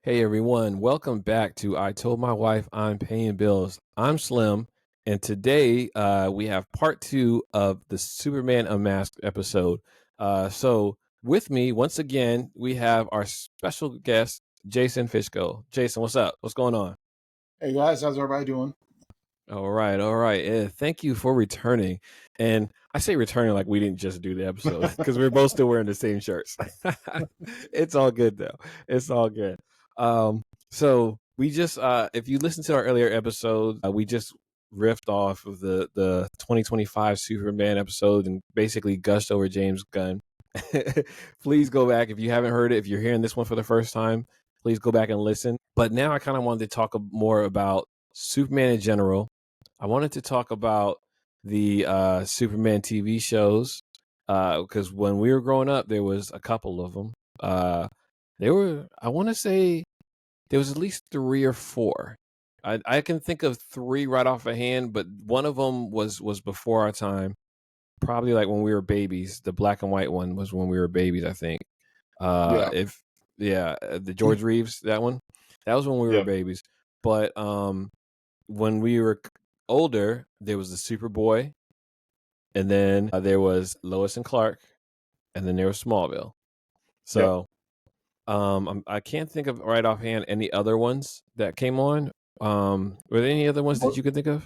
Hey everyone, welcome back to I Told My Wife I'm Paying Bills. I'm Slim, and today we have part two of the Superman Unmasked episode. So, with me, once again, we have our special guest, Jason Fishko. Jason, what's up? What's going on? Hey guys, how's everybody doing? All right, all right. Thank you for returning. And I say returning like we didn't just do the episode because we're both still wearing the same shirts. It's all good though. It's all good. So we just if you listen to our earlier episode, we just riffed off of the 2025 Superman episode and basically gushed over James Gunn. Please go back if you haven't heard it. If you're hearing this one for the first time, please go back and listen. But now I kind of wanted to talk more about Superman in general. I wanted to talk about the Superman TV shows because when we were growing up, there was a couple of them. I want to say, there was at least 3 or 4. I can think of 3 right off a hand, but one of them was before our time. Probably like when we were babies. The black and white one was when we were babies, I think. Yeah, The George Reeves, that one. That was when we were yeah, babies. But when we were older, there was the Superboy, and then there was Lois and Clark, and then there was Smallville. yep. So I can't think of right offhand any other ones that came on. Were there any other ones that you could think of?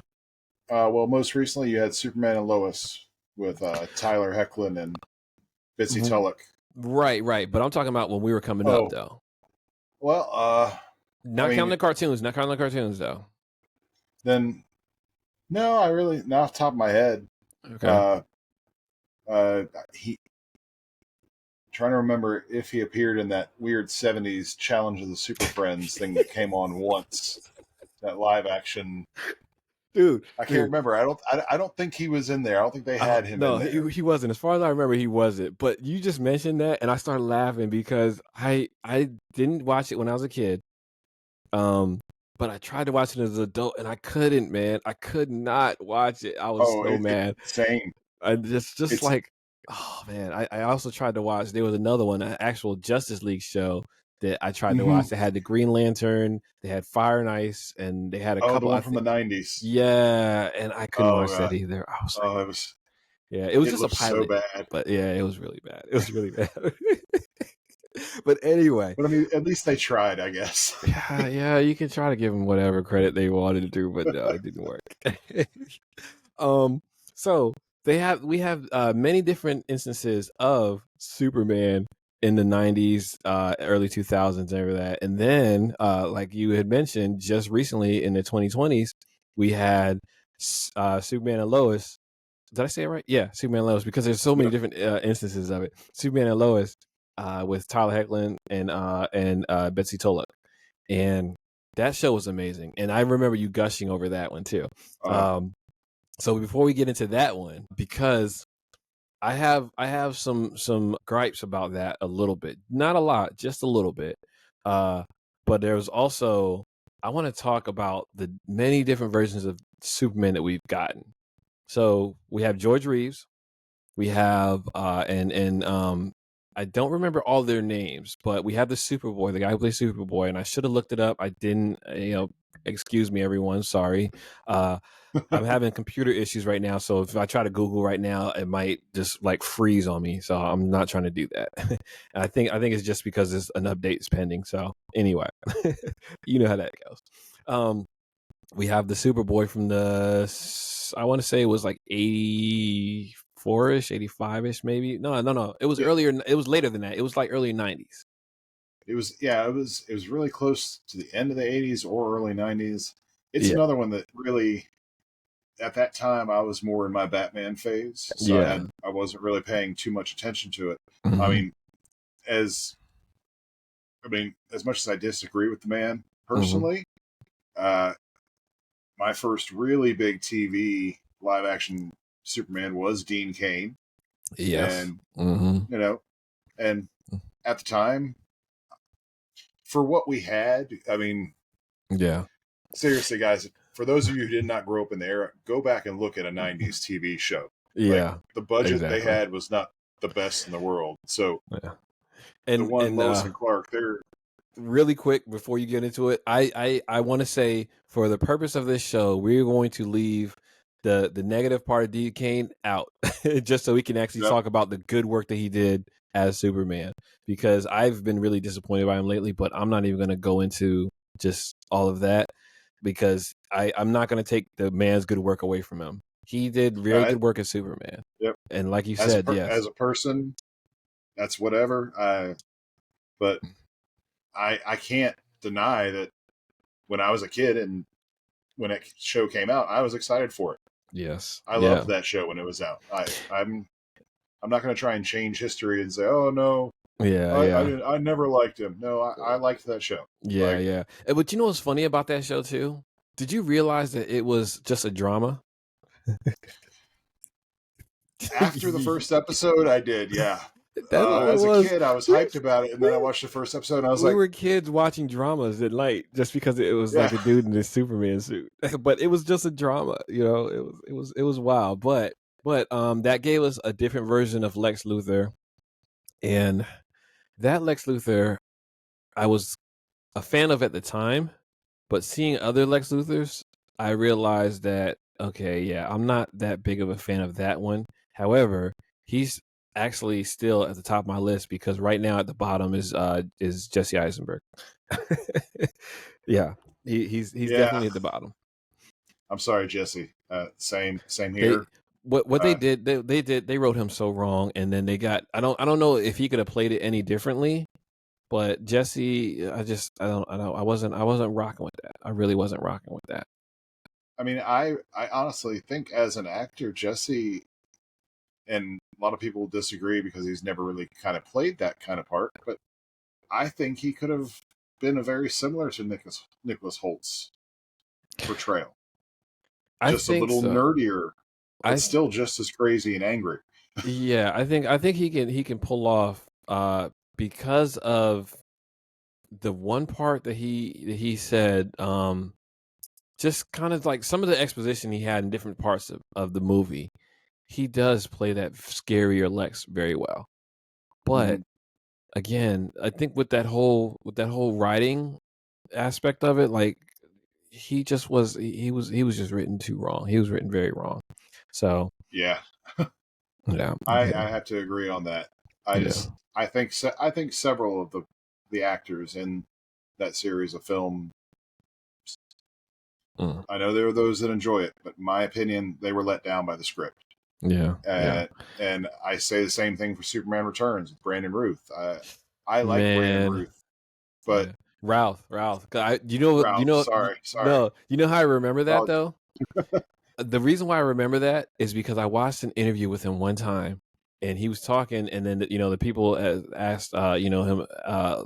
Well, most recently you had Superman and Lois with Tyler Hoechlin and Bitsy Tulloch. Right. But I'm talking about when we were coming up, Oh, though. well, Not counting the cartoons. Not counting the cartoons, though. then no, I really not off the top of my head. Okay. Uh, he trying to remember if he appeared in that weird '70s Challenge of the Super Friends thing that came on once. That live action. Dude. I can't remember. I don't think he was in there. I don't think they had him in No, there. he wasn't. As far as I remember, he wasn't. But you just mentioned that, and I started laughing because I didn't watch it when I was a kid. But I tried to watch it as an adult, and I couldn't, man. I could not watch it. I was so mad. Same. I just It's like, oh man. I also tried to watch. There was another one, an actual Justice League show that I tried to watch. They had the Green Lantern, they had Fire and Ice, and they had a the couple. one from the '90s. Yeah, and I couldn't Oh watch that god. either. I was like, Oh, it was. yeah, it was It just a looked so pilot, bad. but yeah, it was really bad. It was really bad. But anyway, But I mean, at least they tried, I guess. yeah, you can try to give them whatever credit they wanted to do, but no, it didn't work. So we have many different instances of Superman in the 90s, early 2000s, and that. And then, like you had mentioned, just recently in the 2020s, we had Superman and Lois. Did I say it right? Yeah, Superman and Lois, because there's so many Yep. different instances of it. Superman and Lois with Tyler Hoechlin and Betsy Tulloch, and that show was amazing. And I remember you gushing over that one too. So before we get into that one, because I have some gripes about that a little bit, not a lot, just a little bit. But there's also, I want to talk about the many different versions of Superman that we've gotten. So we have George Reeves, we have and I don't remember all their names, but we have the Superboy, the guy who plays Superboy, and I should have looked it up. I didn't, excuse me, everyone. Sorry. I'm having computer issues right now, so if I try to Google right now, it might just like freeze on me. So I'm not trying to do that. And I think it's just because it's an update is pending. So anyway, you know how that goes. We have the Superboy from I want to say it was like 84ish, 85ish, maybe. No. It was earlier. It was later than that. It was like early 90s. It was. Yeah. It was really close to the end of the '80s or early '90s. It's Yeah. another one that really. At that time, I was more in my Batman phase, so Yeah. I wasn't really paying too much attention to it. I Mm-hmm. mean, as as much as I disagree with the man Mm-hmm. personally, my first really big TV live action Superman was Dean Cain, Yes. and Mm-hmm. and at the time, for what we had, Yeah. seriously, guys, for those of you who did not grow up in the era, go back and look at a '90s TV show. Like Yeah. the budget they Exactly. had was not the best in the world. So Yeah. the one And Lois and Clark, they're really quick before you get into it, I want to say for the purpose of this show, we're going to leave the negative part of Dean Cain out, just so we can actually Yep. talk about the good work that he did as Superman. Because I've been really disappointed by him lately, but I'm not even going to go into just all of that because I'm not going to take the man's good work away from him. He did very I, good work as Superman, yep. and like you As said, yes, as a person, that's whatever. But I can't deny that when I was a kid and when that show came out, I was excited for it. yes, I yeah, loved that show when it was out. I'm not going to try and change history and say, oh no, yeah, yeah. I never liked him. No, I liked that show. Yeah, Like yeah. But you know what's funny about that show too? Did you realize that it was just a drama? after the first episode, I did. Yeah. That's all it As a was. kid, I was We, hyped about it, and then I watched the first episode, and I was we like, were kids watching dramas at night just because it was like yeah, a dude in his Superman suit. But it was just a drama, you know. It was wild. But that gave us a different version of Lex Luthor, and that Lex Luthor I was a fan of at the time. But seeing other Lex Luthors, I realized that okay, yeah, I'm not that big of a fan of that one. However, he's actually still at the top of my list because right now at the bottom is Jesse Eisenberg. Yeah, he's yeah. definitely at the bottom. I'm sorry, Jesse. Same They here. what Uh, they wrote him so wrong, and then they got I don't know if he could have played it any differently. But Jesse, I wasn't rocking with that. I really wasn't rocking with that. I mean, I honestly think as an actor, Jesse, and a lot of people disagree because he's never really kind of played that kind of part, but I think he could have been very similar to Nicholas Holt's portrayal. I Just a think little so. nerdier, but I still just as crazy and angry. Yeah, I think he can pull off because of the one part that he said just kind of like some of the exposition he had in different parts of the movie. He does play that scarier Lex very well. But Mm-hmm. again, I think with that whole writing aspect of it, like he was just written too wrong. He was written very wrong. So Yeah, yeah, I yeah, have to agree on that. yeah. I think several of the actors in that series of film. Mm, I know there are those that enjoy it, but in my opinion, they were let down by the script. yeah, yeah. And I say the same thing for Superman Returns with Brandon Ruth. I like Brandon Man, Ruth, but yeah. Ralph. 'Cause Ralph, sorry, no, you know how I remember that apologies. though? The reason why I remember that is because I watched an interview with him one time, and he was talking, and then the people asked him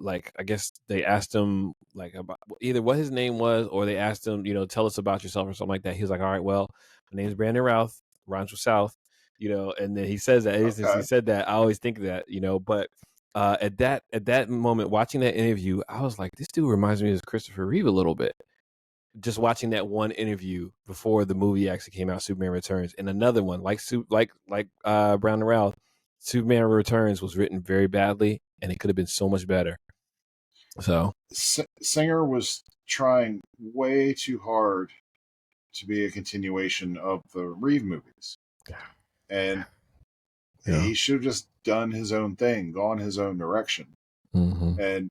like I guess they asked him like about either what his name was or they asked him tell us about yourself or something like that. He was like, all right, well, my name's Brandon Routh, rhymes with South, and then he says that ever since he Okay, said that I always think that but. At that moment, watching that interview, I was like, "This dude reminds me of Christopher Reeve a little bit." Just watching that one interview before the movie actually came out, Superman Returns, and another one like Brown and Ralph, Superman Returns was written very badly, and it could have been so much better. So Singer was trying way too hard to be a continuation of the Reeve movies, and yeah, he should have just done his own thing, gone his own direction, hmm and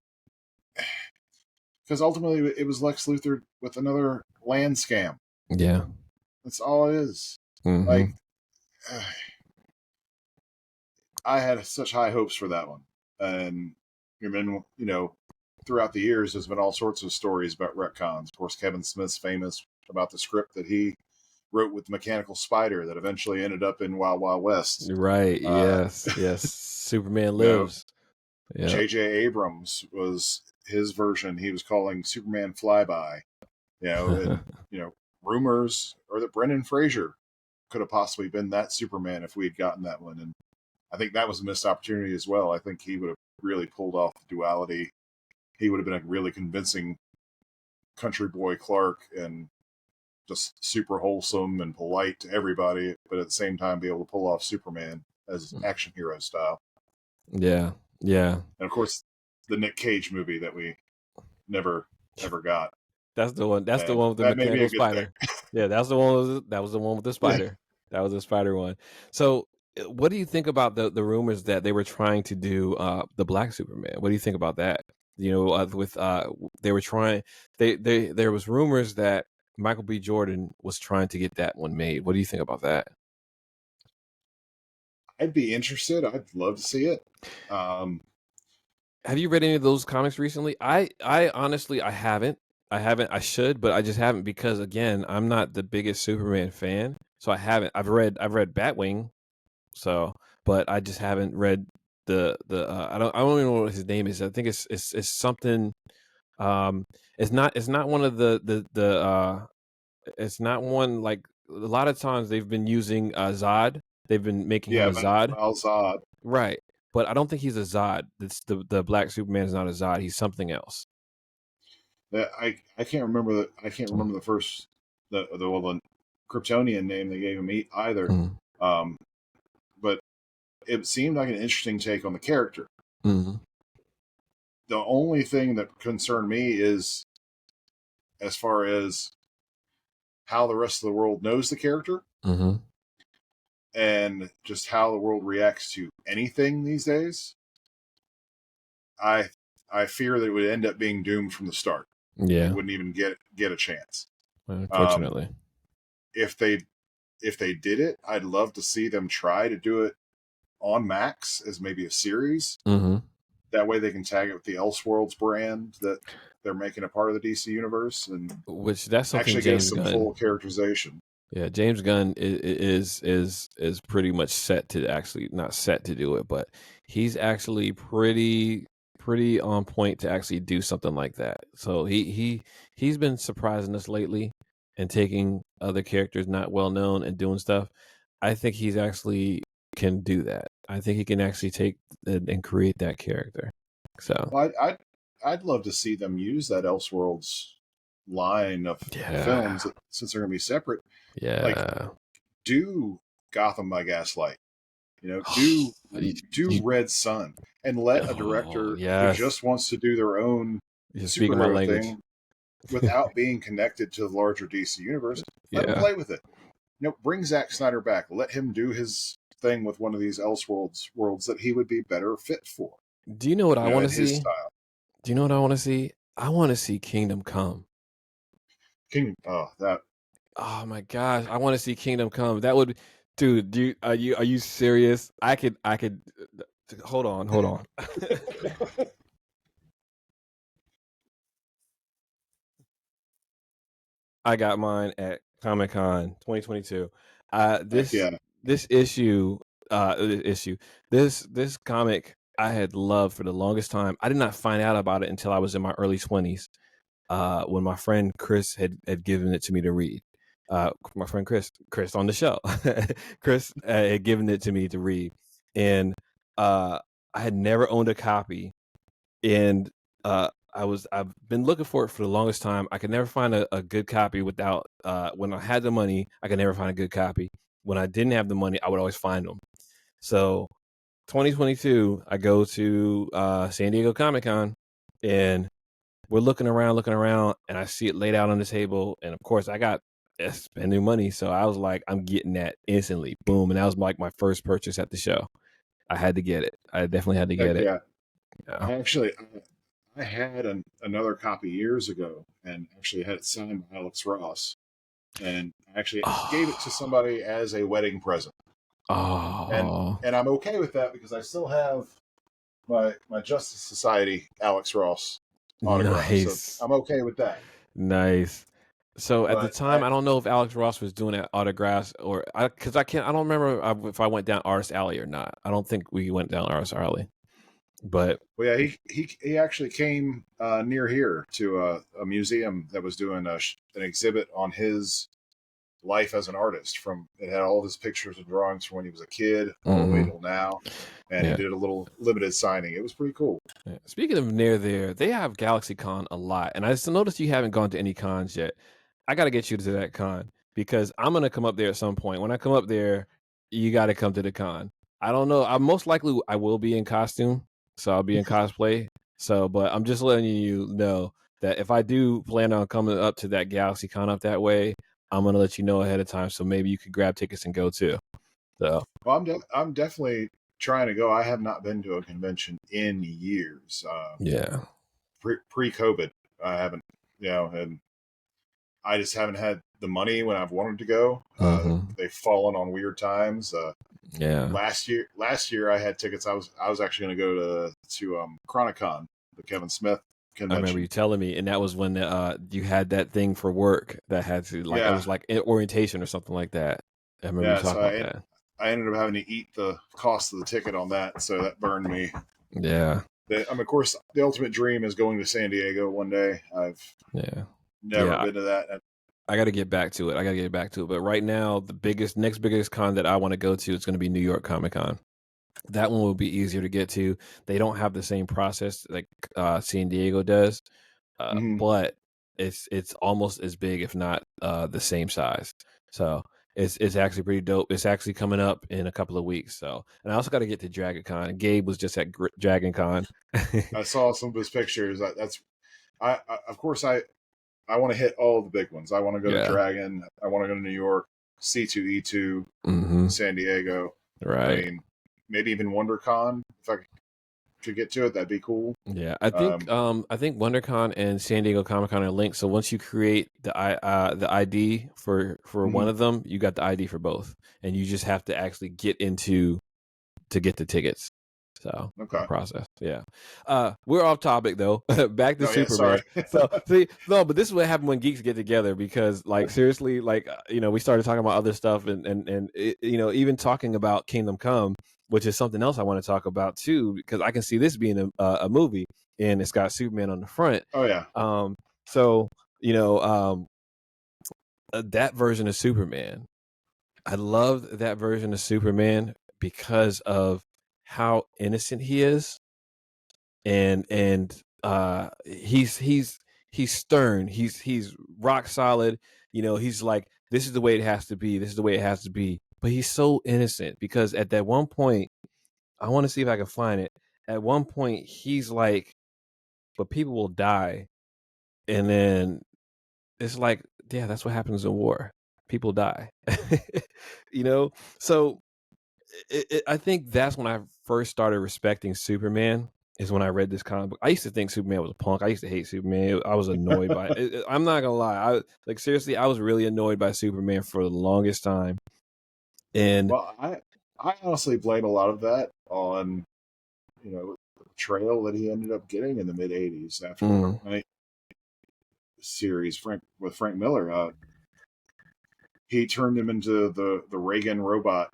because ultimately it was Lex Luthor with another land scam. yeah, That's all it is. hmm Like I had such high hopes for that one, and then throughout the years, there's been all sorts of stories about retcons. Of course, Kevin Smith's famous about the script that he wrote with Mechanical Spider that eventually ended up in Wild Wild West. right, Uh, yes, Superman you know, lives. Yeah, J.J. Abrams was his version. He was calling Superman Flyby. And rumors are that Brendan Fraser could have possibly been that Superman if we had gotten that one, and I think that was a missed opportunity as well. I think he would have really pulled off the duality. He would have been a really convincing country boy Clark and just super wholesome and polite to everybody, but at the same time be able to pull off Superman as action hero style. yeah, yeah. And of course, the Nick Cage movie that we never got. That's the one. That's the And one with the that may be mechanical a good thing. spider. Yeah, that's the one. That was the one with the spider. That was the spider one. So, what do you think about the rumors that they were trying to do the Black Superman? What do you think about that? You know, with they were trying. They there was rumors that Michael B. Jordan was trying to get that one made. What do you think about that? I'd be interested. I'd love to see it. Have you read any of those comics recently? I honestly, I haven't. I haven't. I should, but I just haven't because again, I'm not the biggest Superman fan, so I haven't. I've read Batwing, so but I just haven't read the. I don't even know what his name is. I think it's something. Um, it's not one of the. It's not one like a lot of times they've been using Zod. They've been making him Yeah, a Zod. Val Zod. Right. But I don't think he's a Zod. It's the Black Superman is not a Zod. He's something else. That I can't remember the first the Kryptonian name they gave him either. Mm-hmm. But it seemed like an interesting take on the character. Mm-hmm. The only thing that concerned me is as far as how the rest of the world knows the character Mm-hmm. and just how the world reacts to anything these days. I fear that it would end up being doomed from the start. Yeah. It wouldn't even get a chance. Unfortunately. If they did it, I'd love to see them try to do it on Max as maybe a series. Mm-hmm. That way they can tag it with the Elseworlds brand that they're making a part of the DC universe and Which that's something actually James get some Gunn. full characterization. Yeah, James Gunn is pretty much set to actually not set to do it, but he's actually pretty on point to actually do something like that. So he's been surprising us lately and taking other characters not well known and doing stuff. I think he's actually can do that. I think he can actually take and create that character. So Well, I'd love to see them use that Elseworlds line of yeah, films since they're going to be separate. yeah. Like, do Gotham by Gaslight. Do Red Sun and let a director who just wants to do their own You're speaking my superhero language. thing without being connected to the larger DC universe. Let him play with it. Bring Zack Snyder back. Let him do his thing with one of these Elseworlds worlds that he would be better fit for. Do you know what I want to see? Style. Do you know what I want to see? I want to see Kingdom Come. Oh my gosh, I want to see Kingdom Come. That would, dude. Are you serious? I could. Hold on. I got mine at Comic-Con 2022. This issue, this comic I had loved for the longest time. I did not find out about it until I was in my early 20s. When my friend Chris had given it to me to read. My friend Chris on the show, Chris had given it to me to read, and I had never owned a copy, and I've been looking for it for the longest time. I could never find a good copy without when I had the money, I could never find a good copy. When I didn't have the money, I would always find them. So 2022, I go to San Diego Comic-Con, and we're looking around, and I see it laid out on the table. And of course, I got spending money. So I was like, I'm getting that instantly. Boom. And that was like my first purchase at the show. I had to get it. I definitely had to get it. Yeah. I had another copy years ago and actually had it signed by Alex Ross. And I actually gave it to somebody as a wedding present. Oh. And I'm okay with that because I still have my Justice Society Alex Ross autograph. Nice. So I'm okay with that. Nice. So at the time, I don't know if Alex Ross was doing autographs or because I don't remember if I went down Artist Alley or not. I don't think we went down Artist Alley. But well, yeah, he actually came near here to a museum that was doing an exhibit on his life as an artist. It had all of his pictures and drawings from when he was a kid all the way till now, and he did a little limited signing. It was pretty cool. Yeah. Speaking of near there, they have GalaxyCon a lot, and I just noticed you haven't gone to any cons yet. I got to get you to that con because I'm gonna come up there at some point. When I come up there, you got to come to the con. I don't know. I most likely I will be in costume. So I'll be in cosplay. But I'm just letting you know that if I do plan on coming up to that Galaxy Con up that way, I'm gonna let you know ahead of time, so maybe you could grab tickets and go too. So, well, I'm definitely trying to go. I have not been to a convention in years. yeah. Pre COVID, I haven't, and I just haven't had the money when I've wanted to go. They've fallen on weird times. Yeah. Last year I had tickets. I was actually going to go to Chronicon, the Kevin Smith I remember you convention. telling me, and that was when you had that thing for work that had to like it Yeah, was like orientation or something like that. I remember you yeah. So talking about that. I ended up having to eat the cost of the ticket on that, so that burned me. Yeah. Of course, the ultimate dream is going to San Diego one day. I've Yeah. never Yeah. been to that. I got to get back to it. But right now, the next biggest con that I want to go to is going to be New York Comic Con. That one will be easier to get to. They don't have the same process like San Diego does, Mm-hmm. but it's almost as big, if not the same size. So it's actually pretty dope. It's actually coming up in a couple of weeks. So, and I also got to get to Dragon Con. Gabe was just at Dragon Con. I saw some of his pictures. Of course I want to hit all the big ones. I want to go to Yeah. Dragon. I want to go to New York, C2E2, San Diego. I Right. mean, maybe even WonderCon if I could get to it. That'd be cool. Yeah, I think WonderCon and San Diego Comic Con are linked. So once you create the ID for one Mhm. of them, you got the ID for both, and you just have to actually get into to get the tickets. So the Okay. process, yeah. We're off topic though. Back to Oh yeah, Superman. sorry. So see, no, but this is what happened when geeks get together because, like, seriously, like we started talking about other stuff and even talking about Kingdom Come, which is something else I want to talk about too because I can see this being a movie and it's got Superman on the front. Oh yeah. So that version of Superman, I love that version of Superman because of how innocent he is and he's stern, he's rock solid, he's like, this is the way it has to be, this is the way it has to be, but he's so innocent because at that one point, I want to see if I can find it, at one point he's like, but people will die, and then it's like, yeah, that's what happens in war, people die. you know so I think that's when I first started respecting Superman. Is when I read this comic book. I used to think Superman was a punk. I used to hate Superman. I was annoyed by it. I'm not gonna lie. Seriously, I was really annoyed by Superman for the longest time. And Well, I honestly blame a lot of that on the portrayal that he ended up getting in the mid '80s after series with Frank Miller. He turned him into the Reagan robot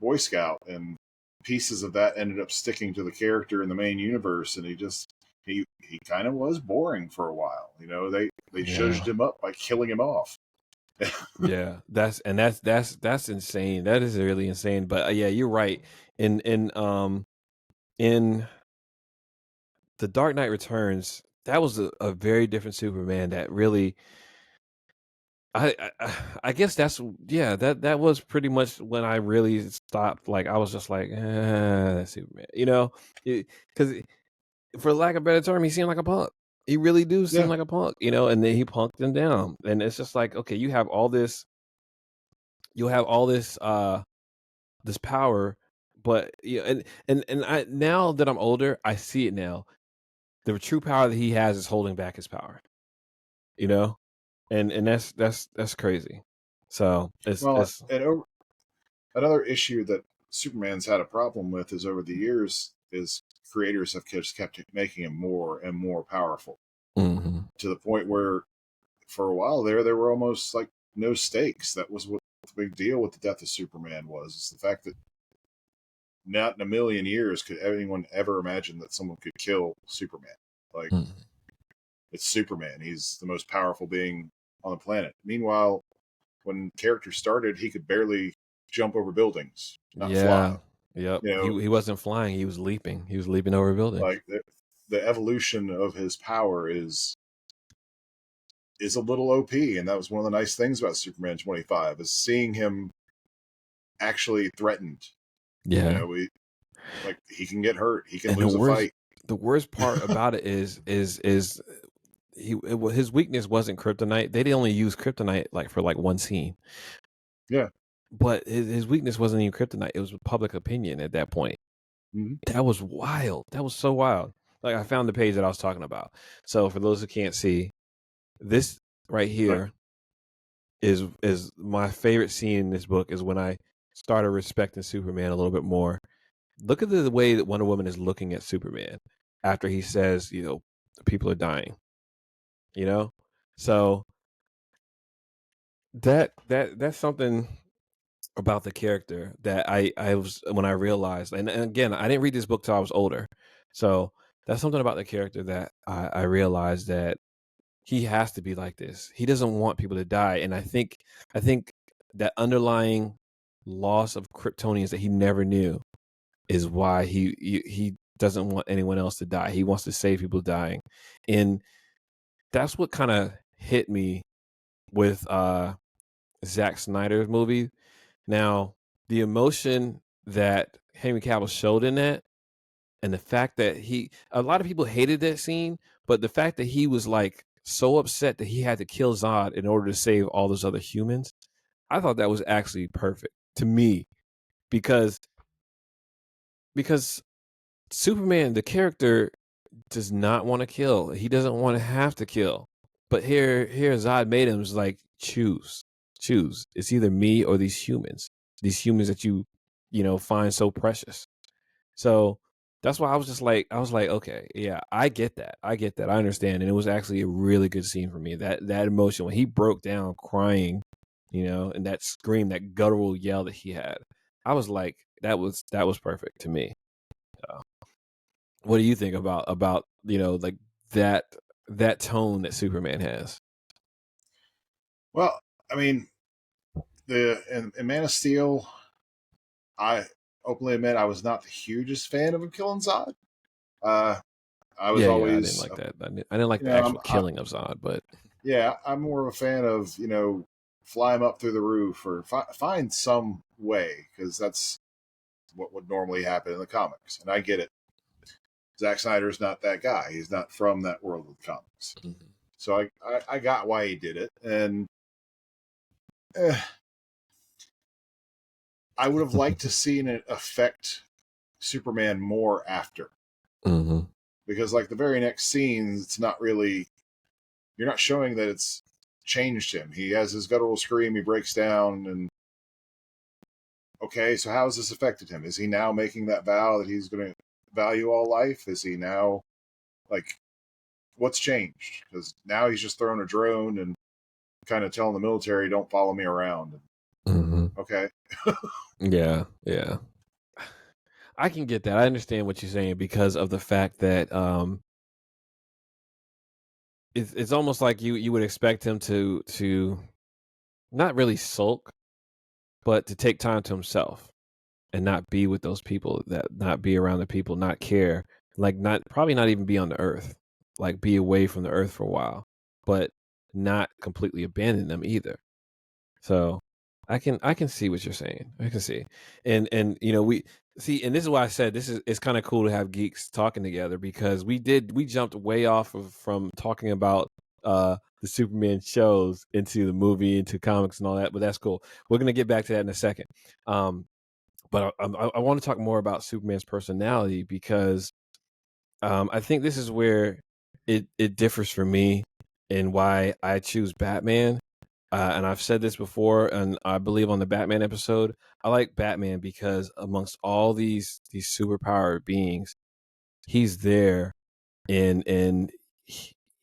Boy Scout, and pieces of that ended up sticking to the character in the main universe, and he kind of was boring for a while. They yeah, zhuzhed him up by killing him off. yeah, that's insane. That is really insane. But yeah, you're right. In the Dark Knight Returns, that was a very different Superman that really I guess that's, yeah, that was pretty much when I really stopped. Like I was just like, that's Superman, because for lack of a better term, he seemed like a punk. He really do seem Yeah, like a punk, and then he punked him down, and it's just like, okay, you have all this power, but and I, now that I'm older, I see it now. The true power that he has is holding back his power, you know, and that's crazy. So well, it's another issue that Superman's had a problem with is over the years is creators have just kept making him more and more powerful mhm. to the point where for a while there were almost like no stakes. That was what the big deal with the death of Superman was. It's the fact that not in a million years could anyone ever imagine that someone could kill Superman. Like, Mhm. it's Superman. He's the most powerful being on the planet. Meanwhile, when character started, he could barely jump over buildings, not Yeah. fly. Yep. You know, He wasn't flying. He was leaping. He was leaping over buildings. like the evolution of his power is a little OP, and that was one of the nice things about Superman 25 is seeing him actually threatened. Yeah. We he can get hurt, he can And lose a fight. the worst part about it is his weakness wasn't kryptonite. They only used kryptonite like for like one scene. Yeah. But his weakness wasn't even kryptonite. It was public opinion at that point. Mm-hmm. That was wild. That was so wild. Like I found the page that I was talking about. So for those who can't see, this right here is my favorite scene in this book. Is when I started respecting Superman a little bit more. Look at the way that Wonder Woman is looking at Superman after he says, people are dying. So that's something about the character that I was when I realized, and again, I didn't read this book till I was older, so that's something about the character that I realized that he has to be like this. He doesn't want people to die, and I think that underlying loss of Kryptonians that he never knew is why he doesn't want anyone else to die. He wants to save people dying, and that's what kind of hit me with Zack Snyder's movie. Now, the emotion that Henry Cavill showed in that, and the fact that a lot of people hated that scene, but the fact that he was like so upset that he had to kill Zod in order to save all those other humans, I thought that was actually perfect to me because Superman, the character, does not want to kill. He doesn't want to have to kill. But here Zod made him like choose. It's either me or these humans that you find so precious. So that's why I was like, okay, yeah, I get that. I understand. And it was actually a really good scene for me. That emotion when he broke down crying, and that scream, that guttural yell that he had, I was like, that was perfect to me. So, what do you think about like that tone that Superman has? Well, I mean, in Man of Steel, I openly admit I was not the hugest fan of him killing Zod. I was Yeah, I didn't always, like that. I didn't like you the know, actual killing of Zod, but yeah, I'm more of a fan of fly him up through the roof or find some way because that's what would normally happen in the comics, and I get it. Zack Snyder's not that guy. He's not from that world of comics. mm-hmm. So I got why he did it, and eh, I would have liked to seen it affect Superman more after. Mm-hmm. Because like the very next scene, it's not really, you're not showing that it's changed him. He has his guttural scream, he breaks down, and okay, so how has this affected him? Is he now making that vow that he's going to value all life? Is he now like what's changed? Because now he's just throwing a drone and kind of telling the military, "Don't follow me around." Mm-hmm. Okay. Yeah. I can get that. I understand what you're saying because of the fact that it's almost like you would expect him to not really sulk, but to take time to himself and not be with those people, that not be around the people, not care, like not probably not even be on the earth, like be away from the earth for a while, but not completely abandon them either. So I can see what you're saying. I can see. And we see, and this is why I said this is it's kind of cool to have geeks talking together because we jumped way off from talking about the Superman shows into the movie, into comics and all that, but that's cool. We're going to get back to that in a second. But I want to talk more about Superman's personality because I think this is where it differs for me and why I choose Batman. And I've said this before, and I believe on the Batman episode, I like Batman because amongst all these superpowered beings, he's there, and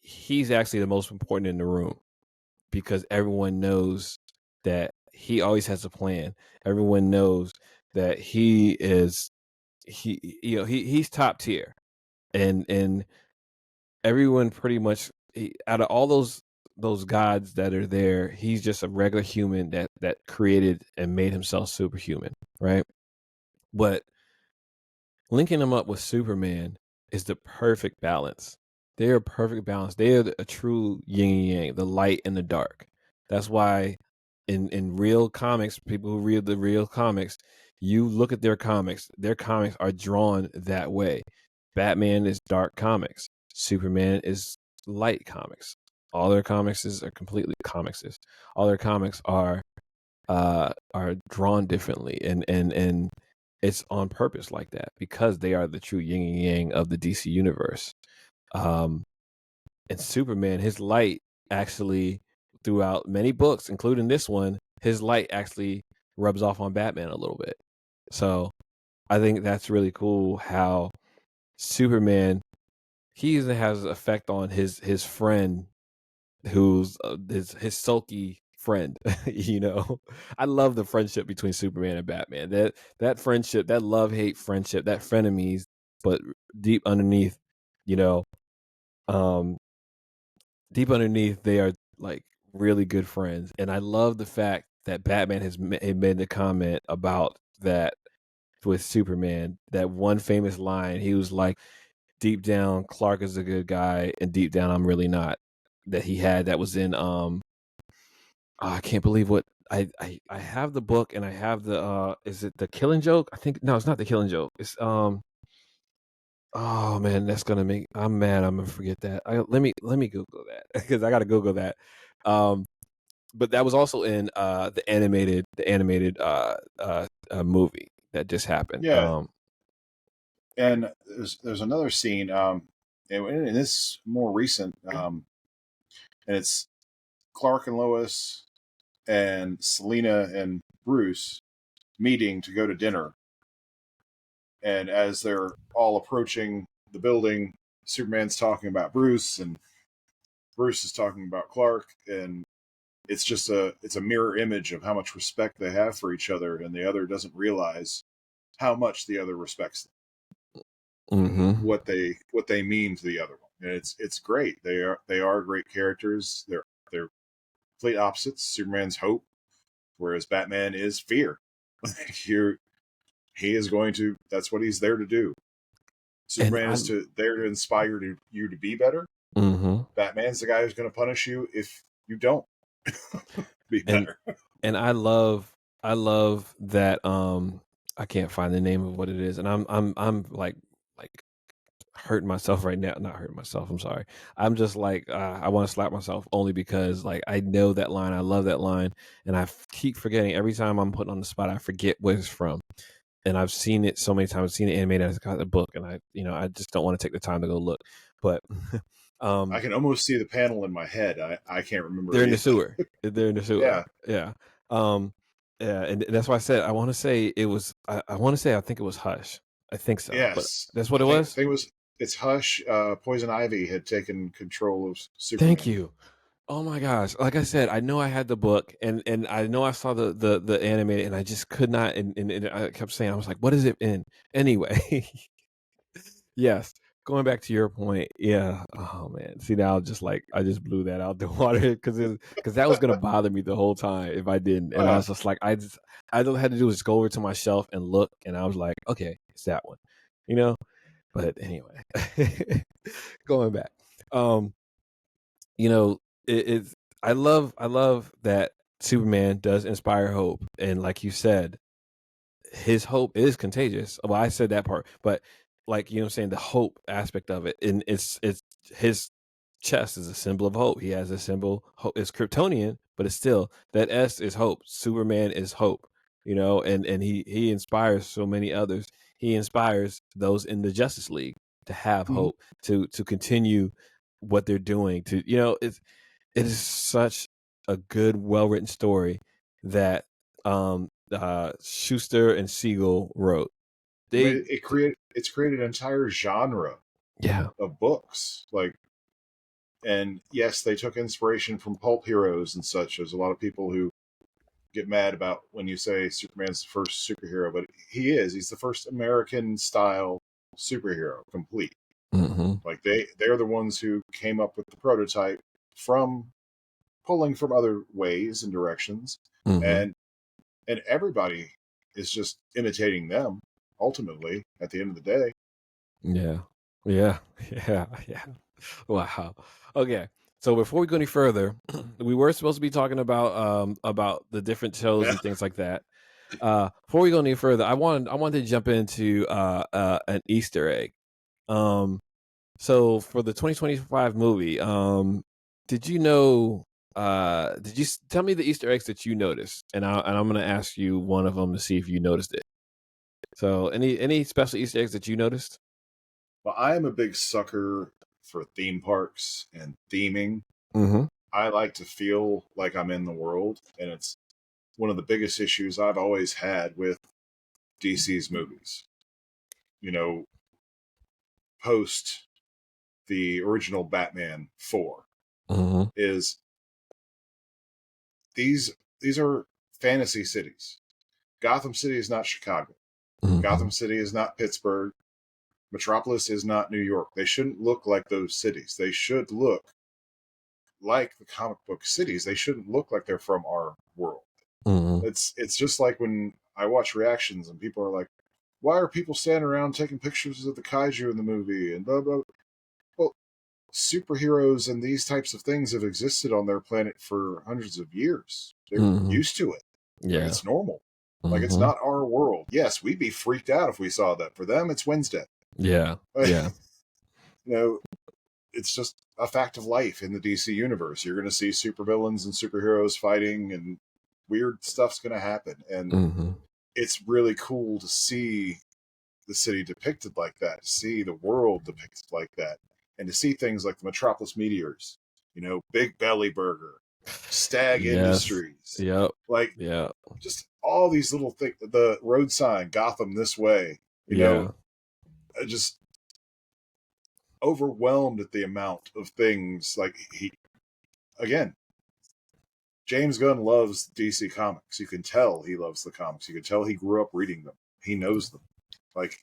he's actually the most important in the room because everyone knows that he always has a plan. Everyone knows that he's top tier, and everyone pretty much out of all those gods that are there, he's just a regular human that created and made himself superhuman, right? But linking him up with Superman is the perfect balance. They're a perfect balance. They are a true yin and yang, the light and the dark. That's why in real comics, people who read the real comics, you look at their comics are drawn that way. Batman is dark comics. Superman is light comics. All their comics are completely comics. All their comics are drawn differently, and it's on purpose like that because they are the true yin and yang of the DC universe. And Superman, his light actually throughout many books, including this one, his light actually rubs off on Batman a little bit. So I think that's really cool how Superman, he even has an effect on his friend who's his sulky friend. I love the friendship between Superman and Batman. That friendship, that love-hate friendship, that frenemies, but deep underneath, you know, um deep underneath they are like really good friends. And I love the fact that Batman has made the comment about that with Superman, that one famous line. He was like, deep down Clark is a good guy and deep down I'm really not. That he had, that was in I can't believe what I have the book, and I have the is it The Killing Joke? I think no, it's not The Killing Joke. It's oh man, that's gonna make I'm mad. I'm gonna forget that. Let me Google that because I gotta Google that. Um, but that was also in the animated movie that just happened. Yeah, and there's another scene, and this more recent, and it's Clark and Lois and Selina and Bruce meeting to go to dinner. And as they're all approaching the building, Superman's talking about Bruce, and Bruce is talking about Clark, and it's a mirror image of how much respect they have for each other, and the other doesn't realize how much the other respects them, Mm-hmm. what they mean to the other one. And it's great. They are great characters. They're complete opposites. Superman's hope, whereas Batman is fear. He is going to. That's what he's there to do. And Superman I is there to inspire you to be better. mm-hmm. Batman's the guy who's going to punish you if you don't be and better. and I love that I can't find the name of what it is, and I'm like hurting myself right now. Not hurting myself, I'm sorry. I'm just like I want to slap myself only because like I know that line. I love that line, and keep forgetting every time I'm put on the spot. I forget what it's from, and I've seen it so many times. I've seen it animated. I've got the book, and I just don't want to take the time to go look. But I um can almost see the panel in my head. I can't remember they're it in the either. sewer. They're in the Yeah. sewer. Yeah. Um, yeah, and that's why I said I want to say it was. I want to say I think it was Hush. I think so, but Yes. that's what I it think was. it was. It's Hush. Poison Ivy had taken control of Thank Superman. you. Oh my gosh! Like I said, I know I had the book, and I know I saw the animated, and I just could not. And I kept saying, I was like, "What is it in?" Anyway, yes. Going back to your point, yeah. Oh man, see now, just like I just blew that out the water because that was gonna bother me the whole time if I didn't, and I Uh, was just like, I don't had to do is go over to my shelf and look, and I was like, okay, it's that one, you know. But anyway, going back, um, it's I love that Superman does inspire hope, and like you said, his hope is contagious. Well, I said that part, but like I'm saying, the hope aspect of it, and it's his chest is a symbol of hope. He has a symbol. Hope it's Kryptonian, but it's still that S is hope. Superman is hope. And he inspires so many others. He inspires those in the Justice League to have mhm. hope, to continue what they're doing. It is such a good, well written story that Schuster and Siegel wrote. I They, mean, it's created an entire genre yeah, of books. Like, and yes, they took inspiration from pulp heroes and such. There's a lot of people who get mad about when you say Superman's the first superhero, but he is. He's the first American style superhero, complete. mm-hmm, Like they're the ones who came up with the prototype from pulling from other ways and directions, mm-hmm, and everybody is just imitating them. Ultimately, at the end of the day, yeah, yeah, yeah, yeah. Wow. Okay. So before we go any further, we were supposed to be talking about the different shows yeah. and things like that. Before we go any further, I wanted to jump into an Easter egg. Um, So for the 2025 movie, did you know? Tell me the Easter eggs that you noticed, and I'm going to ask you one of them to see if you noticed it. So any special Easter eggs that you noticed? Well, I am a big sucker for theme parks and theming. Mm-hmm. I like to feel like I'm in the world, and it's one of the biggest issues I've always had with DC's movies. You know, post the original Batman 4 Mm-hmm. is these are fantasy cities. Gotham City is not Chicago. Mm-hmm. Gotham City is not Pittsburgh. Metropolis is not New York. They shouldn't look like those cities. They should look like the comic book cities. They shouldn't look like they're from our world. Mm-hmm. It's just like when I watch reactions and people are like, "Why are people standing around taking pictures of the kaiju in the movie?" and blah blah. Well, superheroes and these types of things have existed on their planet for hundreds of years. They're Mm-hmm. used to it. Like Yeah. it's normal. Like it's Mm-hmm. not our world. Yes, we'd be freaked out if we saw that. For them, it's Wednesday. Yeah. Yeah. You know, it's just a fact of life in the DC universe. You're going to see supervillains and superheroes fighting, and weird stuff's going to happen. And Mm-hmm. it's really cool to see the city depicted like that, to see the world depicted like that, and to see things like the Metropolis Meteors, Big Belly Burger, Stag Yes. Industries, Yep. like Yeah. just all these little things. The road sign, Gotham this way, Yeah. just overwhelmed at the amount of things. Like again, James Gunn loves DC Comics. You can tell he loves the comics. You can tell he grew up reading them. He knows them.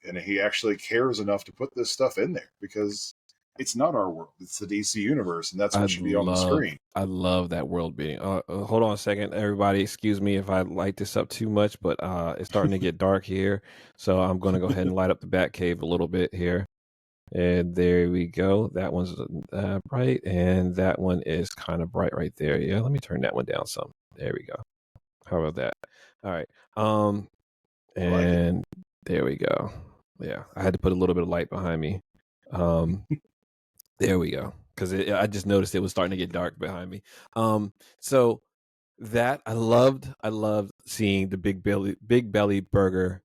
And he actually cares enough to put this stuff in there because it's not our world. It's the DC universe, and that's what should be on the screen. I love that world being. Hold on a second, everybody. Excuse me if I light this up too much, but it's starting to get dark here, so I'm going to go ahead and light up the Batcave a little bit here. And there we go. That one's bright, and that one is kind of bright right there. Yeah, let me turn that one down some. There we go. How about that? All right. And there we go. Yeah, I had to put a little bit of light behind me. There we go. Because I just noticed it was starting to get dark behind me. So that I loved seeing the Big Belly Burger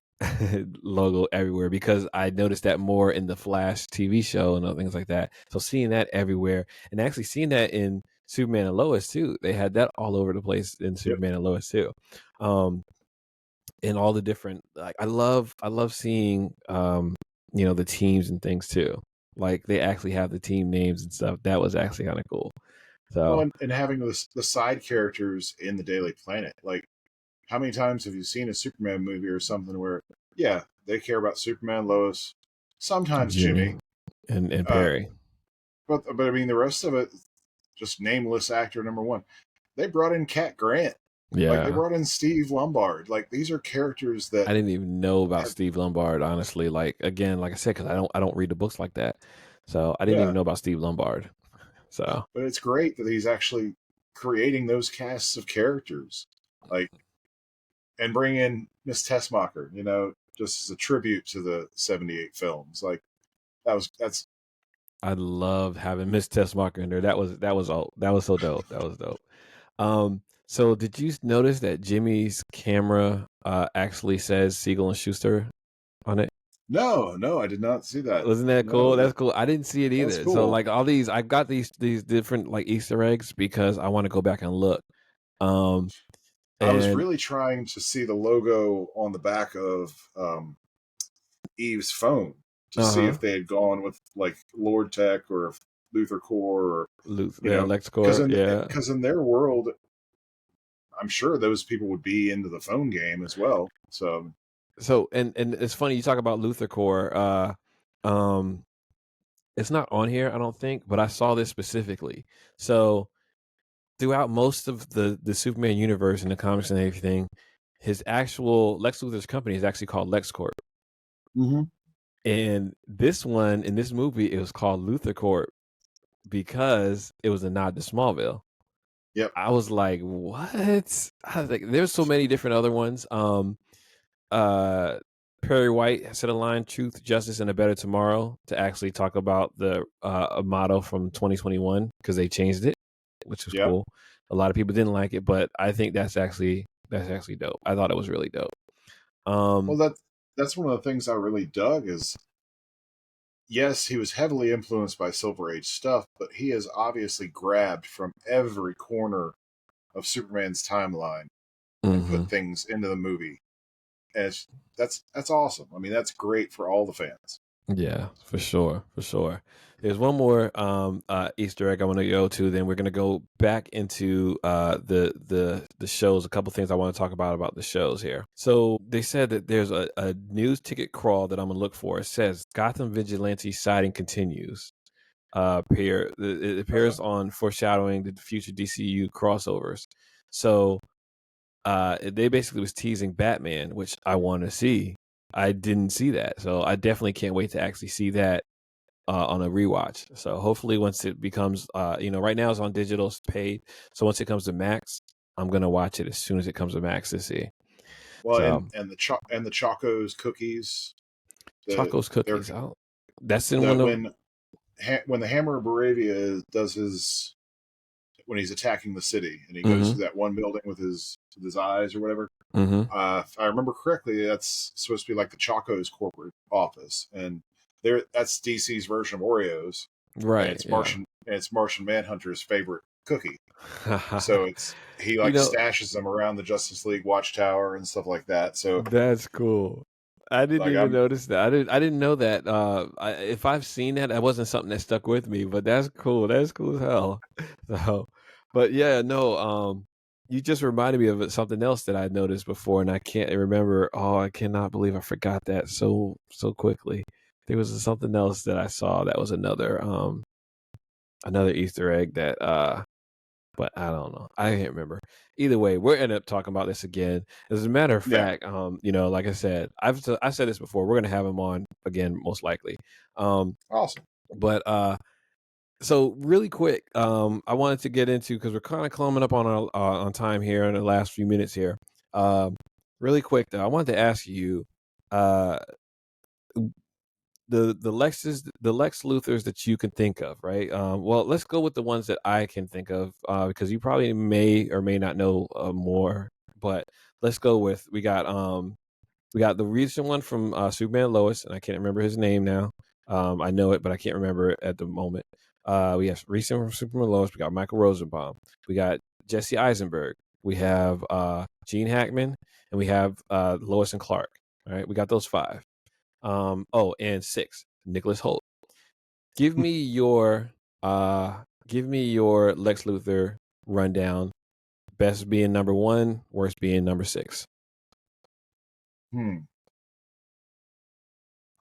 logo everywhere because I noticed that more in the Flash TV show and other things like that. So seeing that everywhere and actually seeing that in Superman and Lois too. They had that all over the place in Superman and Lois too. And all the different I love seeing the teams and things too. Like they actually have the team names and stuff. That was actually kind of cool. So Well, and having the side characters in the Daily Planet, like how many times have you seen a Superman movie or something where, yeah, they care about Superman, Lois, sometimes Jimmy, and Perry. but I mean the rest of it, just nameless actor number one. They brought in Cat Grant. Like they Yeah. brought in Steve Lombard. Like these are characters that I didn't even know about Steve Lombard, honestly. Like again, like I said, because I don't read the books like that, so I didn't even know about Steve Lombard. So, but it's great that he's actually creating those casts of characters, like, and bring in Miss Tessmacher. Just as a tribute to the '78 films. Like that's. I love having Miss Tessmacher in there. That was all. That was so dope. That was dope. So did you notice that Jimmy's camera actually says Siegel and Schuster on it? No, I did not see that. Wasn't that cool? No, That's cool. I didn't see it that's either. So cool. like all these, I've got these different like Easter eggs because I want to go back and look. I was really trying to see the logo on the back of Eve's phone to see if they had gone with like Lord Tech or Luthor Core or Lex Core, because in their world, I'm sure those people would be into the phone game as well. So and it's funny you talk about Luthor Core. It's not on here, I don't think, but I saw this specifically. So throughout most of the Superman universe and the comics and everything, his actual Lex Luthor's company is actually called LexCorp. Mm-hmm. And this one in this movie, it was called Luthor Corp because it was a nod to Smallville. Yep. I was like, what? I was like, there's so many different other ones. Perry White said a line, "Truth, Justice, and a Better Tomorrow," to actually talk about the motto from 2021 because they changed it, which was cool. A lot of people didn't like it, but I think that's actually dope. I thought it was really dope. Well, that's one of the things I really dug is, yes, he was heavily influenced by Silver Age stuff, but he has obviously grabbed from every corner of Superman's timeline and put things into the movie. And that's awesome. I mean, that's great for all the fans. Yeah, for sure, for sure. There's one more Easter egg I want to go to. Then we're gonna go back into the shows. A couple things I want to talk about the shows here. So they said that there's a news ticket crawl that I'm gonna look for. It says Gotham Vigilante sighting continues. It appears on foreshadowing the future DCU crossovers. So they basically was teasing Batman, which I want to see. I didn't see that, so I definitely can't wait to actually see that on a rewatch. So hopefully, once it becomes, right now it's on digital, it's paid. So once it comes to Max, I'm gonna watch it as soon as it comes to Max to see. Well, So and the Choco's cookies, Choco's they're cookies out. That's in the one of. when the Hammer of Baravia does his when he's attacking the city and he goes Mm-hmm. through that one building with his eyes or whatever. Mm-hmm. If I remember correctly, that's supposed to be like the Choco's corporate office, and that's DC's version of Oreos, and Right. Yeah. It's Martian Manhunter's favorite cookie. So he you like know, stashes them around the Justice League Watchtower and stuff like that. So That's cool. I didn't like even notice that. I didn't know that. If I've seen that, that wasn't something that stuck with me. But that's cool. That's cool as hell. So, but yeah, no. You just reminded me of something else that I noticed before, and I can't remember. Oh, I cannot believe I forgot that so quickly. There was something else that I saw that was another Easter egg that but I don't know. I can't remember. Either way, we're end up talking about this again. As a matter of yeah, fact, like I said, I've said this before. We're gonna have him on again, most likely. awesome. But so really quick, I wanted to get into because we're kind of coming up on our on time here in the last few minutes here. Really quick though, I wanted to ask you, uh, the Lex Luthors that you can think of, right? Well, let's go with the ones that I can think of, because you probably may or may not know more. But let's go with we got the recent one from Superman and Lois, and I can't remember his name now. I know it, but I can't remember it at the moment. We have recent from Superman and Lois. We got Michael Rosenbaum. We got Jesse Eisenberg. We have Gene Hackman, and we have Lois and Clark. All right, we got those five. And 6, Nicholas Holt. Give me your Lex Luthor rundown. Best being number 1, worst being number 6. I think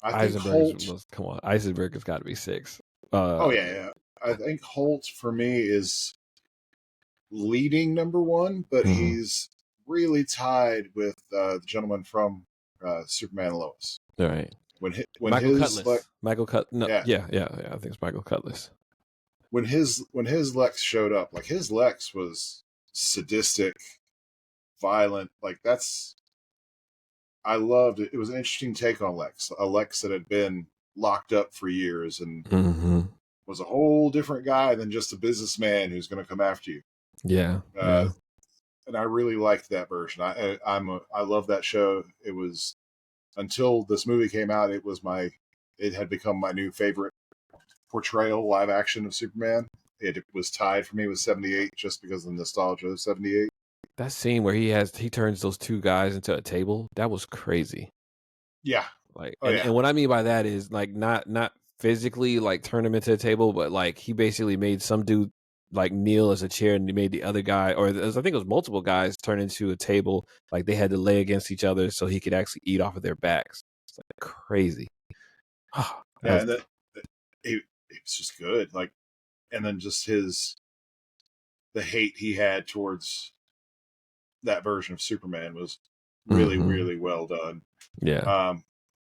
Eisenberg's Holt. come on. Eisenberg has got to be 6. Oh yeah. I think Holt for me is leading number 1, but Mhm. he's really tied with the gentleman from Superman and Lois. All right. When Michael his Cutlass. Michael Cut no, yeah yeah. I think it's Michael Cutlass. when his Lex showed up, like his Lex was sadistic, violent. Like I loved it. It was an interesting take on Lex, a Lex that had been locked up for years and Mm-hmm. was a whole different guy than just a businessman who's going to come after you. Yeah. Uh, and I really liked that version. I love that show. It was until this movie came out. It had become my new favorite portrayal live action of Superman. It was tied for me with 78 just because of the nostalgia of 78. That scene where he turns those two guys into a table, that was crazy. Yeah. Like, Oh yeah. and what I mean by that is like not physically like turn him into a table, but like he basically made some dude like kneel as a chair, and he made the other guy, or I think it was multiple guys, turn into a table. Like they had to lay against each other so he could actually eat off of their backs. It's like crazy. Yeah, and that it was just good. Like, and then just the hate he had towards that version of Superman was really, really well done. Yeah.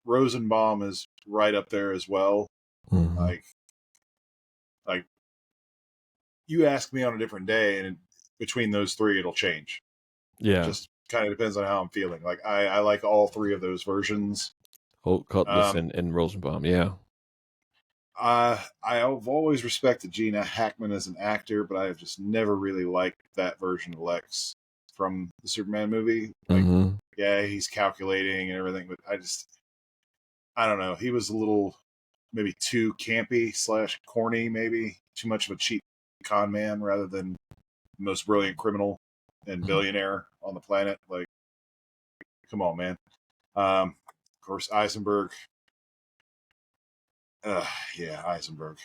Rosenbaum is right up there as well. Mm-hmm. Like you ask me on a different day, and between those three, it'll change. Yeah. Just kind of depends on how I'm feeling. Like I like all three of those versions. Holt, Cutlass, Um, and Rosenbaum. Yeah. I've always respected Gene Hackman as an actor, but I have just never really liked that version of Lex from the Superman movie. Like, Mm-hmm. yeah, he's calculating and everything, but I don't know. He was a little maybe too campy / corny, maybe too much of a cheap con man rather than the most brilliant criminal and billionaire on the planet. Like, come on, man. Of course, Eisenberg. Yeah, Eisenberg.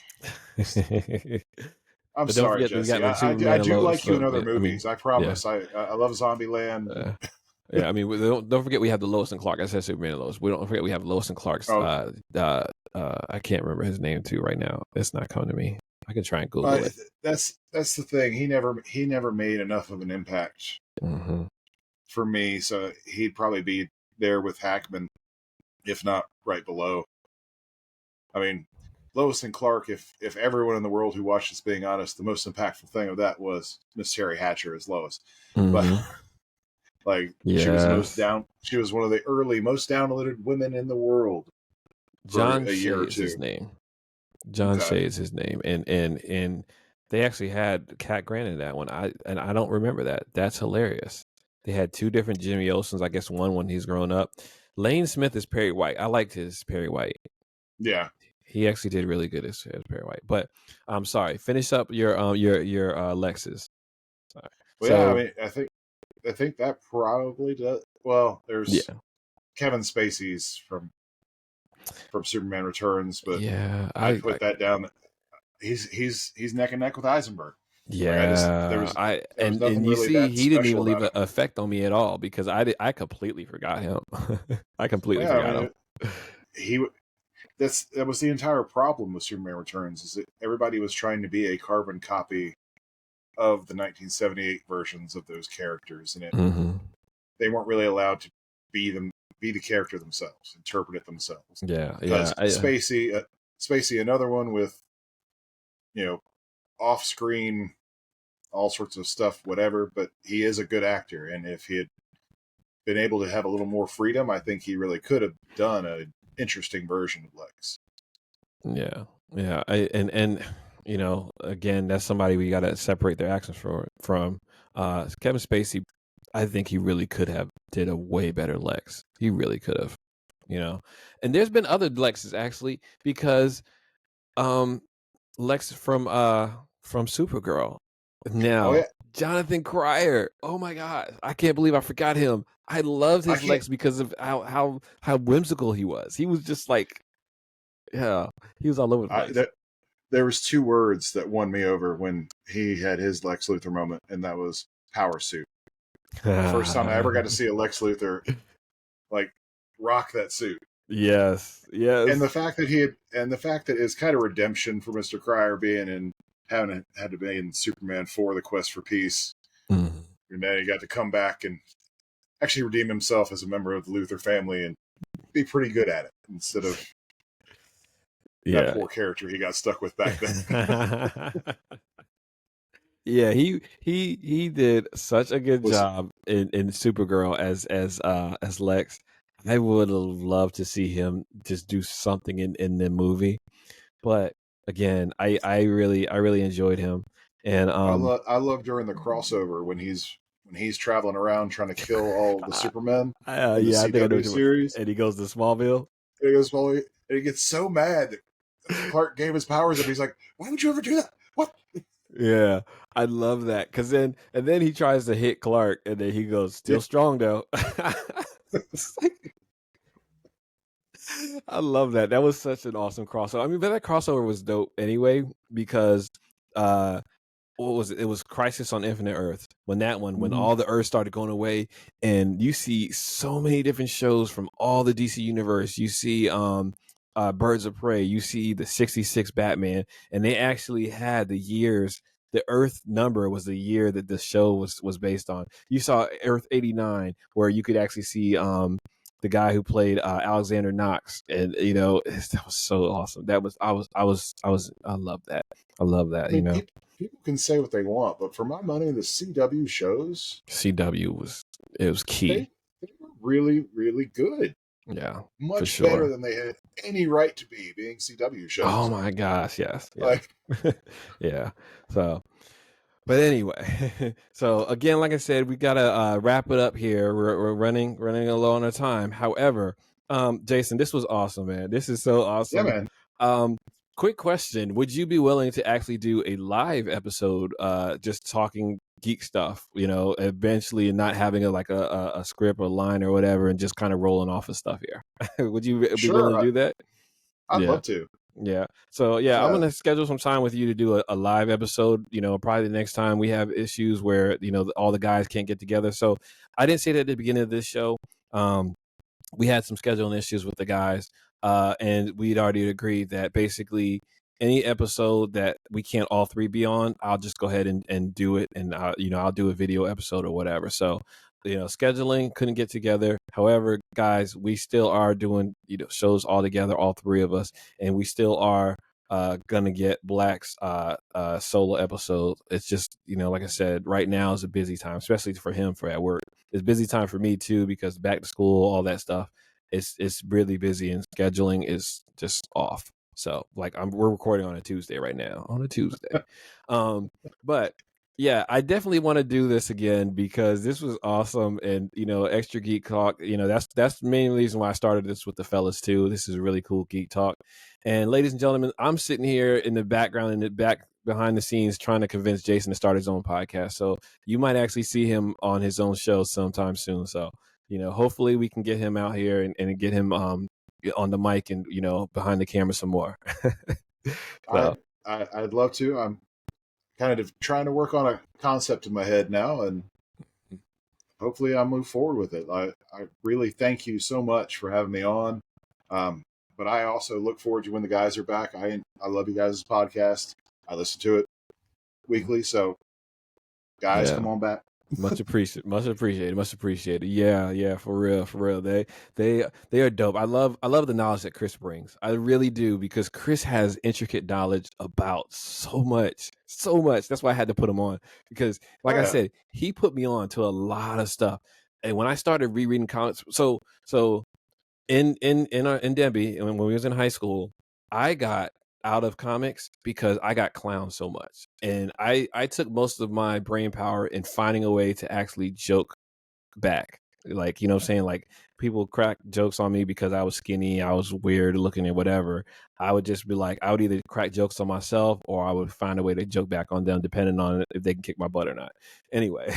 I'm But don't sorry, forget we got Jesse. like I Superman and do Lois. like you in So other I mean, movies. I yeah, promise. I love Zombieland. yeah. I mean, don't forget we have the Lois and Clark. I said Superman and Lois. We don't forget we have Lois and Clark's. Oh, I can't remember his name too right now. It's not coming to me. I can try and Google uh, it. that's the thing. He never made enough of an impact Mm-hmm. for me. So he'd probably be there with Hackman, if not right below. I mean, Lois and Clark. If everyone in the world who watched this being honest, the most impactful thing of that was Miss Terry Hatcher as Lois. But Mm-hmm. like she was the most Yes. down. She was one of the early most downloaded women in the world for John a Shea year or is his two. name. John Okay. Shea is his name, and they actually had Cat Grant in that one. I don't remember that. That's hilarious. They had two different Jimmy Olsens. I guess one when he's grown up. Lane Smith is Perry White. I liked his Perry White. Yeah. He actually did really good as Perry White. But I'm sorry. Finish up your Lexus. Sorry. Well, yeah. I So mean, I think that probably does. Well, there's yeah, Kevin Spacey's from Superman Returns, but yeah, I'd put that down. He's neck and neck with Eisenberg. Like yeah. there was nothing And you really see, that he didn't even special leave about an him. effect on me at all because I completely forgot him. I completely Well, yeah, I forgot mean, him. he that was the entire problem with Superman Returns is that everybody was trying to be a carbon copy of the 1978 versions of those characters, and Mm-hmm. they weren't really allowed to be the character themselves, interpret it themselves. Yeah, yeah. Because Spacey, another one with you know off screen all sorts of stuff, whatever. But he is a good actor, and if he had been able to have a little more freedom, I think he really could have done an interesting version of Lex. Yeah, yeah. And again, that's somebody we got to separate their actions from. Kevin Spacey, I think he really could have did a way better Lex. He really could have, And there's been other Lexes actually because um Lex from Supergirl. Oh Now, yeah, Jonathan Cryer. Oh my god, I can't believe I forgot him. I loved I his can't. Lex because of how whimsical he was. He was just like, yeah, he was all over the place. There was two words that won me over when he had his Lex Luthor moment, and that was power suit. The first time I ever got to see a Lex Luthor like rock that suit, Yes, and yes. the fact that it's kind of redemption for Mister Cryer being in having had to be in Superman 4: The Quest for Peace, Mhm. and then he got to come back and actually redeem himself as a member of the Luthor family and be pretty good at it instead of that Yeah. poor character he got stuck with back then. Yeah, he did such a good Was job in Supergirl as Lex. I would have loved to see him just do something in the movie. But again, I really enjoyed him. And I love during the crossover when he's traveling around trying to kill all the Supermen in the yeah, I think I know CW what you mean. series. And he goes to Smallville. And he goes, well, and he gets so mad that Clark gave his powers up. He's like, why would you ever do that? What? Yeah, I love that because then he tries to hit Clark, and then he goes, Yeah. "Still strong though." It's like- I love that. That was such an awesome crossover. I mean, but that crossover was dope anyway because uh, what was it? It was Crisis on Infinite Earth. When Mm-hmm. all the Earths started going away, and you see so many different shows from all the DC universe. You see Birds of Prey. You see the '66 Batman, and they actually had the years. The Earth number was the year that the show was based on. You saw Earth 89, where you could actually see the guy who played Alexander Knox, and that was so awesome. That was I love that. I love I that. mean, people can say what they want, but for my money, the CW shows CW was they key. they were really really good. Yeah, for Much better sure. than they had any right to be, being CW Oh shows. my gosh, yes, yes. Like, Yeah. So, but anyway, so again, like I said, we gotta wrap it up here. We're running low on our time. However, Jason, this was awesome, man. This is so yeah, awesome. man. Um, quick question: would you be willing to actually do a live episode, just talking geek stuff? You know, eventually, and not having a script or line or whatever, and just kind of rolling off of stuff here. Would you be willing Sure, to do that? I'd Yeah. love to. Yeah. So yeah, I'm Yeah, gonna schedule some time with you to do a live episode. You know, probably the next time we have issues where all the guys can't get together. So I didn't say that at the beginning of this show. Um, we had some scheduling issues with the guys, and we'd already agreed that basically any episode that we can't all three be on, I'll just go ahead and do it, and I'll do a video episode or whatever. So scheduling couldn't get together. However, guys, we still are doing shows all together, all three of us, and we still are gonna get Black's solo episode. It's just like I said, right now is a busy time, especially for him for at work. It's busy time for me too because back to school, all that stuff. It's really busy and scheduling is just off. So like we're recording on a Tuesday right now, on a Tuesday. But yeah, I definitely want to do this again because this was awesome. And Extra Geek Talk, that's the main reason why I started this with the fellas too. This is a really cool geek talk. And ladies and gentlemen, I'm sitting here in the background, in the back behind the scenes, trying to convince Jason to start his own podcast. So you might actually see him on his own show sometime soon. So hopefully we can get him out here and get him on the mic and behind the camera some more. So I'd love to. I'm kind of trying to work on a concept in my head now, and hopefully I'll move forward with it. I really thank you so much for having me on. But I also look forward to when the guys are back. I love you guys' podcast. I listen to it weekly. So guys, yeah. come on back. Much appreciated. Yeah, for real. They are dope. I love the knowledge that Chris brings. I really do, because Chris has intricate knowledge about so much. That's why I had to put him on, because like Oh, I yeah. said, he put me on to a lot of stuff. And when I started rereading comics, so in Debbie, when we was in high school, I got out of comics because I got clowned so much, and I took most of my brain power in finding a way to actually joke back. Like, what I'm saying, like people crack jokes on me because I was skinny, I was weird looking, and whatever. I would just be like, I would either crack jokes on myself or I would find a way to joke back on them, depending on if they can kick my butt or not. Anyway,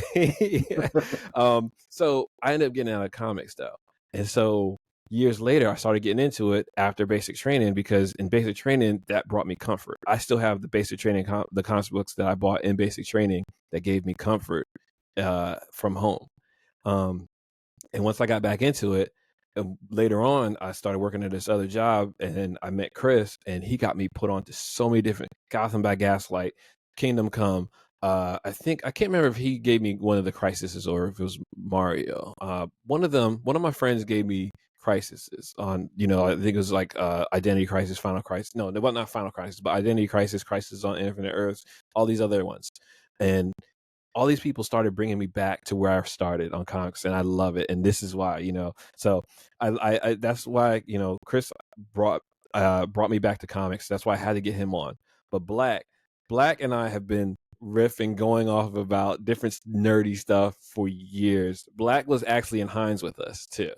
so I ended up getting out of comics though, and so years later I started getting into it after basic training, because in basic training that brought me comfort. I still have the basic training the comic books that I bought in basic training that gave me comfort from home. um and once I got back into it, later on, I started working at this other job, and then I met Chris, and he got me put on to so many different Gotham by Gaslight, Kingdom Come. I think I can't remember if he gave me one of the crises or if it was Mario. One of my friends gave me crises on, I think it was like Identity Crisis, Final Crisis. No, well, not Final Crisis, but Identity Crisis, Crisis on Infinite Earths, all these other ones. And all these people started bringing me back to where I started on comics, and I love it. And this is why, so I that's why, Chris brought me back to comics. That's why I had to get him on. But Black and I have been riffing, going off about different nerdy stuff for years. Black was actually in Hines with us too.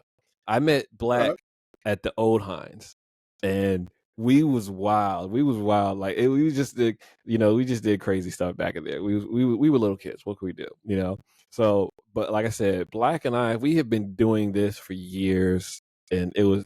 I met All Black right. at the old Hines, and we was wild. Like we just did, we just did crazy stuff back in there. We were little kids. What could we do? So, but like I said, Black and I, we have been doing this for years, and it was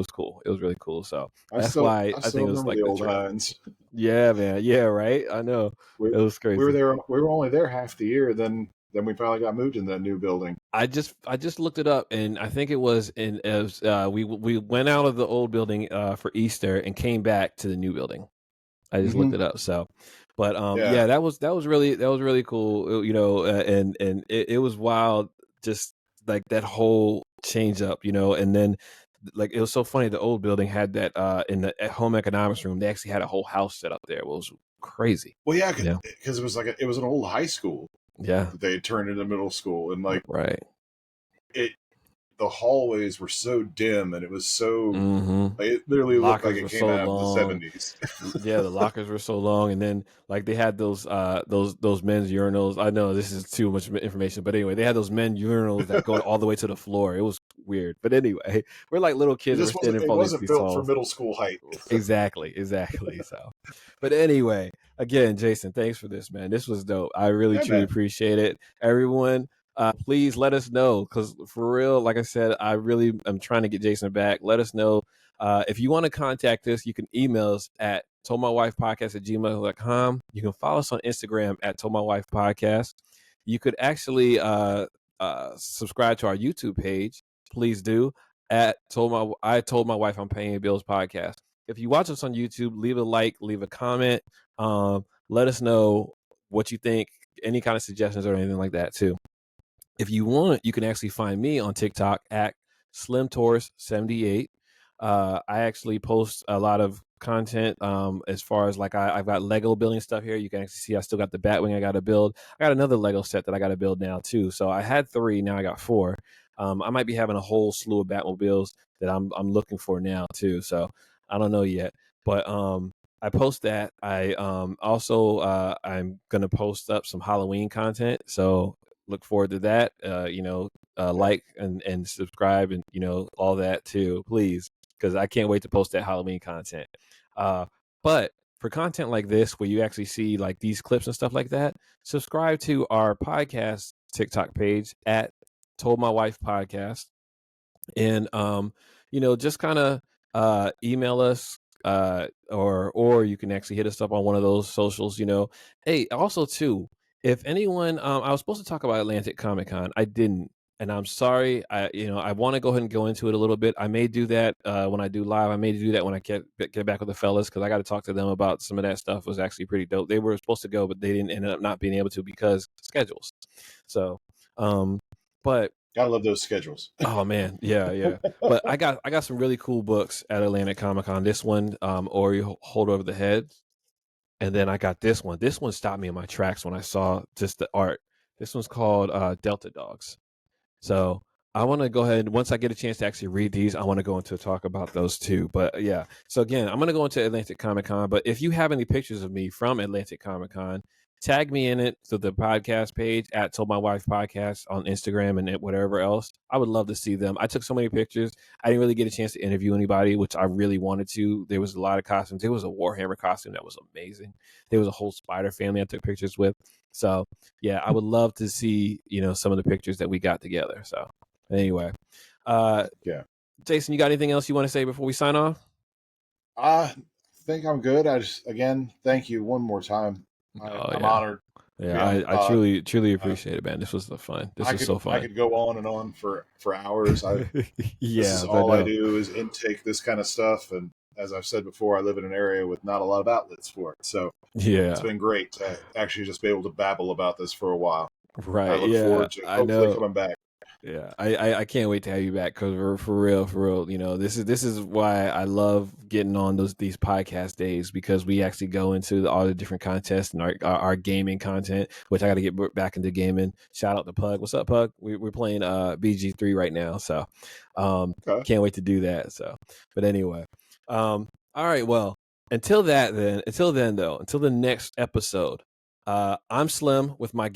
cool. It was really cool. So that's why I I still think it was remember like the the old trip. Hines. Yeah, man. Yeah, right. I know. We It was we were crazy. there. We were only there half the year. Then we finally got moved in that new building. I just looked it up, and I think it was we went out of the old building for Easter and came back to the new building. I just Hmm. looked it up. So, but Yeah. yeah, that was really cool. And it was wild, just like that whole change up, and then like it was so funny. The old building had that in the at home economics room. They actually had a whole house set up there. It was crazy. Well, yeah, Yeah, because it was like it was an old high school yeah, that they had turned into middle school, and like right. it the hallways were so dim, and it was so like, it literally looked like Lockers it were came so out of the long. 70s. Yeah, the lockers were so long, and then like they had those men's urinals. I know this is too much information, but anyway, they had those men urinals that go all the way to the floor. It was weird, but anyway, we're like little It kids and we're just standing wasn't. in It front of wasn't these built for stalls. middle school height. Exactly. So, but anyway, again, Jason, thanks for this, man. This was dope. I really Yeah, truly man. appreciate it. Everyone, please let us know, because for real, like I said, I'm trying to get Jason back. Let us know. If you want to contact us, you can email us at toldmywifepodcast@gmail.com. You can follow us on Instagram at toldmywifepodcast. You could actually subscribe to our YouTube page. Please do, at I told my wife I'm paying bills podcast. If you watch us on YouTube, leave a like, leave a comment. Let us know what you think, any kind of suggestions or anything like that too. If you want, you can actually find me on TikTok at SlimTaurus78. I actually post a lot of content as far as like I've got Lego building stuff here. You can actually see I still got the Batwing I got to build. I got another Lego set that I got to build now too. So I had 3, now I got 4. I might be having a whole slew of Batmobiles that I'm looking for now too. So I don't know yet, but I post that. I also I'm gonna post up some Halloween content. So look forward to that. Like and subscribe and all that too, please, because I can't wait to post that Halloween content. But for content like this, where you actually see like these clips and stuff like that, subscribe to our podcast TikTok page at Told My Wife Podcast, and just kind of email us, or you can actually hit us up on one of those socials. Hey, also too, if anyone, I was supposed to talk about Atlantic Comic Con, I didn't, and I'm sorry. I want to go ahead and go into it a little bit. I may do that when I do live. I may do that when I get back with the fellas, because I got to talk to them about some of that stuff. It was actually pretty dope. They were supposed to go, but they didn't end up not being able to because schedules. So but Gotta love those schedules. oh man, yeah. But I got some really cool books at Atlantic Comic Con. This one, Ori Hold Over the Head, and then I got this one. This one stopped me in my tracks when I saw just the art. This one's called Delta Dogs. So I want to go ahead, once I get a chance to actually read these, I want to go into talk about those too. But yeah, so again, I'm going to go into Atlantic Comic Con. But if you have any pictures of me from Atlantic Comic Con, tag me in it to the podcast page at Told My Wife Podcast on Instagram and whatever else. I would love to see them. I took so many pictures. I didn't really get a chance to interview anybody, which I really wanted to. There was a lot of costumes. There was a Warhammer costume that was amazing. There was a whole spider family I took pictures with. So yeah, I would love to see some of the pictures that we got together. So anyway, Yeah. Jason, you got anything else you want to say before we sign off? I think I'm good. I just, again, thank you one more time. I'm honored. Yeah, I truly appreciate it, man. This was fun. This was so fun. I could go on and on for hours. This is I all I know. do is intake this kind of stuff, and as I've said before, I live in an area with not a lot of outlets for it. So Yeah, it's been great to actually just be able to babble about this for a while. right. I look forward to I hopefully know. coming back. Yeah, I can't wait to have you back, because for real, this is why I love getting on these podcast days, because we actually go into all the different contests and our gaming content, which I got to get back into gaming. Shout out to Pug. What's up, Pug? We're playing BG3 right now, so Okay. can't wait to do that. So, but anyway, all right. Well, until the next episode, I'm Slim with my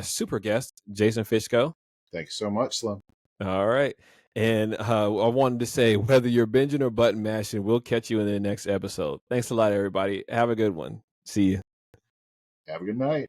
super guest, Jason Fishko. Thanks so much, Slim. All right. And I wanted to say, whether you're binging or button mashing, we'll catch you in the next episode. Thanks a lot, everybody. Have a good one. See you. Have a good night.